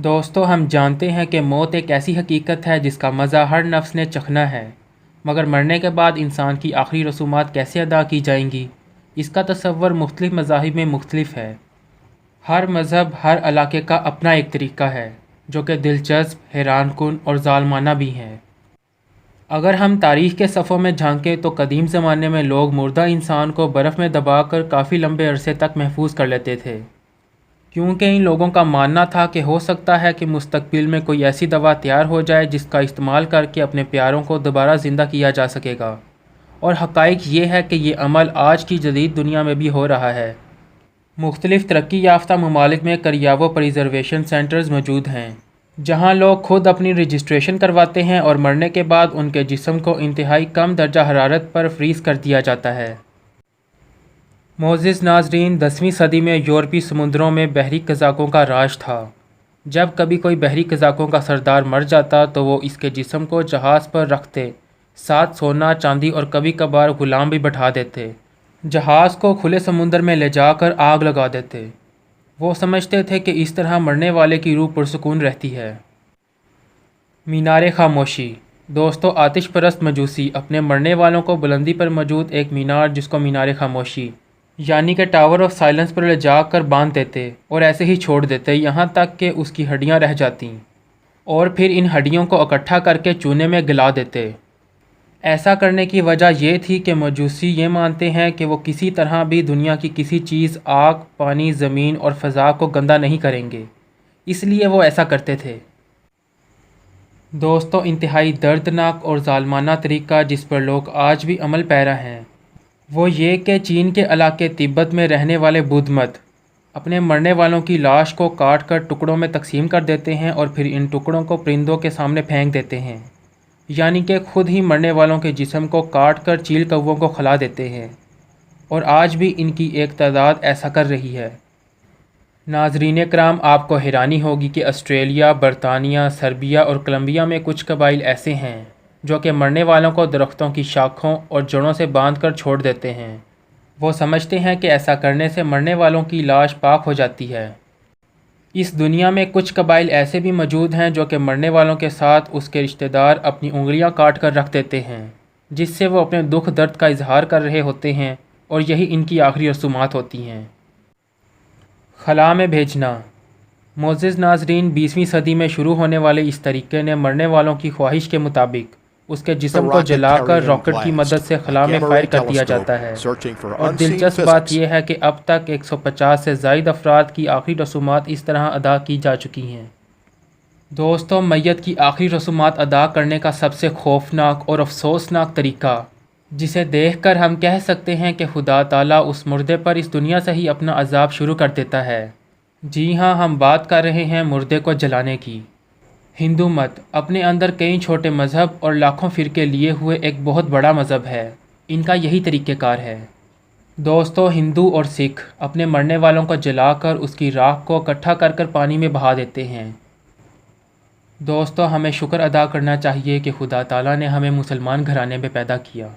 دوستو ہم جانتے ہیں کہ موت ایک ایسی حقیقت ہے جس کا مزہ ہر نفس نے چکھنا ہے، مگر مرنے کے بعد انسان کی آخری رسومات کیسے ادا کی جائیں گی، اس کا تصور مختلف مذاہب میں مختلف ہے۔ ہر مذہب، ہر علاقے کا اپنا ایک طریقہ ہے، جو کہ دلچسپ، حیران کن اور ظالمانہ بھی ہے۔ اگر ہم تاریخ کے صفحوں میں جھانکیں تو قدیم زمانے میں لوگ مردہ انسان کو برف میں دبا کر کافی لمبے عرصے تک محفوظ کر لیتے تھے، کیونکہ ان لوگوں کا ماننا تھا کہ ہو سکتا ہے کہ مستقبل میں کوئی ایسی دوا تیار ہو جائے جس کا استعمال کر کے اپنے پیاروں کو دوبارہ زندہ کیا جا سکے گا، اور حقائق یہ ہے کہ یہ عمل آج کی جدید دنیا میں بھی ہو رہا ہے۔ مختلف ترقی یافتہ ممالک میں کریابو پریزرویشن سینٹرز موجود ہیں، جہاں لوگ خود اپنی رجسٹریشن کرواتے ہیں اور مرنے کے بعد ان کے جسم کو انتہائی کم درجہ حرارت پر فریز کر دیا جاتا ہے۔ معزز ناظرین، 10ویں صدی میں یورپی سمندروں میں بحری قزاقوں کا راج تھا۔ جب کبھی کوئی بحری قزاقوں کا سردار مر جاتا تو وہ اس کے جسم کو جہاز پر رکھتے، ساتھ سونا، چاندی اور کبھی کبھار غلام بھی بٹھا دیتے۔ جہاز کو کھلے سمندر میں لے جا کر آگ لگا دیتے۔ وہ سمجھتے تھے کہ اس طرح مرنے والے کی روح پرسکون رہتی ہے۔ مینار خاموشی۔ دوستو، آتش پرست مجوسی اپنے مرنے والوں کو بلندی پر موجود ایک مینار، جس کو مینار خاموشی یعنی کہ ٹاور آف سائلنس، پر لے جا کر باندھ دیتے اور ایسے ہی چھوڑ دیتے یہاں تک کہ اس کی ہڈیاں رہ جاتیں، اور پھر ان ہڈیوں کو اکٹھا کر کے چونے میں گلا دیتے۔ ایسا کرنے کی وجہ یہ تھی کہ مجوسی یہ مانتے ہیں کہ وہ کسی طرح بھی دنیا کی کسی چیز، آگ، پانی، زمین اور فضا کو گندا نہیں کریں گے، اس لیے وہ ایسا کرتے تھے۔ دوستو، انتہائی دردناک اور ظالمانہ طریقہ جس پر لوگ آج بھی عمل پیرا ہیں، وہ یہ کہ چین کے علاقے تبت میں رہنے والے بدھ مت اپنے مرنے والوں کی لاش کو کاٹ کر ٹکڑوں میں تقسیم کر دیتے ہیں اور پھر ان ٹکڑوں کو پرندوں کے سامنے پھینک دیتے ہیں، یعنی کہ خود ہی مرنے والوں کے جسم کو کاٹ کر چیل کووں کو کھلا دیتے ہیں، اور آج بھی ان کی ایک تعداد ایسا کر رہی ہے۔ ناظرین کرام، آپ کو حیرانی ہوگی کہ آسٹریلیا، برطانیہ، سربیا اور کولمبیا میں کچھ قبائل ایسے ہیں جو کہ مرنے والوں کو درختوں کی شاخوں اور جڑوں سے باندھ کر چھوڑ دیتے ہیں۔ وہ سمجھتے ہیں کہ ایسا کرنے سے مرنے والوں کی لاش پاک ہو جاتی ہے۔ اس دنیا میں کچھ قبائل ایسے بھی موجود ہیں جو کہ مرنے والوں کے ساتھ اس کے رشتہ دار اپنی انگلیاں کاٹ کر رکھ دیتے ہیں، جس سے وہ اپنے دکھ درد کا اظہار کر رہے ہوتے ہیں، اور یہی ان کی آخری رسومات ہوتی ہیں۔ خلا میں بھیجنا۔ معزز ناظرین، 20ویں صدی میں شروع ہونے والے اس طریقے نے مرنے والوں کی خواہش کے مطابق اس کے جسم کو جلا کر راکٹ کی مدد سے خلا میں فائر کر دیا جاتا ہے، اور دلچسپ بات یہ ہے کہ اب تک 150 سے زائد افراد کی آخری رسومات اس طرح ادا کی جا چکی ہیں۔ دوستو، میت کی آخری رسومات ادا کرنے کا سب سے خوفناک اور افسوسناک طریقہ، جسے دیکھ کر ہم کہہ سکتے ہیں کہ خدا تعالیٰ اس مردے پر اس دنیا سے ہی اپنا عذاب شروع کر دیتا ہے۔ جی ہاں، ہم بات کر رہے ہیں مردے کو جلانے کی۔ ہندو مت اپنے اندر کئی چھوٹے مذہب اور لاکھوں فرقے لیے ہوئے ایک بہت بڑا مذہب ہے۔ ان کا یہی طریقہ کار ہے۔ دوستو، ہندو اور سکھ اپنے مرنے والوں کو جلا کر اس کی راکھ کو اکٹھا کر کر پانی میں بہا دیتے ہیں۔ دوستو، ہمیں شکر ادا کرنا چاہیے کہ خدا تعالیٰ نے ہمیں مسلمان گھرانے میں پیدا کیا،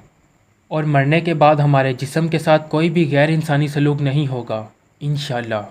اور مرنے کے بعد ہمارے جسم کے ساتھ کوئی بھی غیر انسانی سلوک نہیں ہوگا، انشاءاللہ۔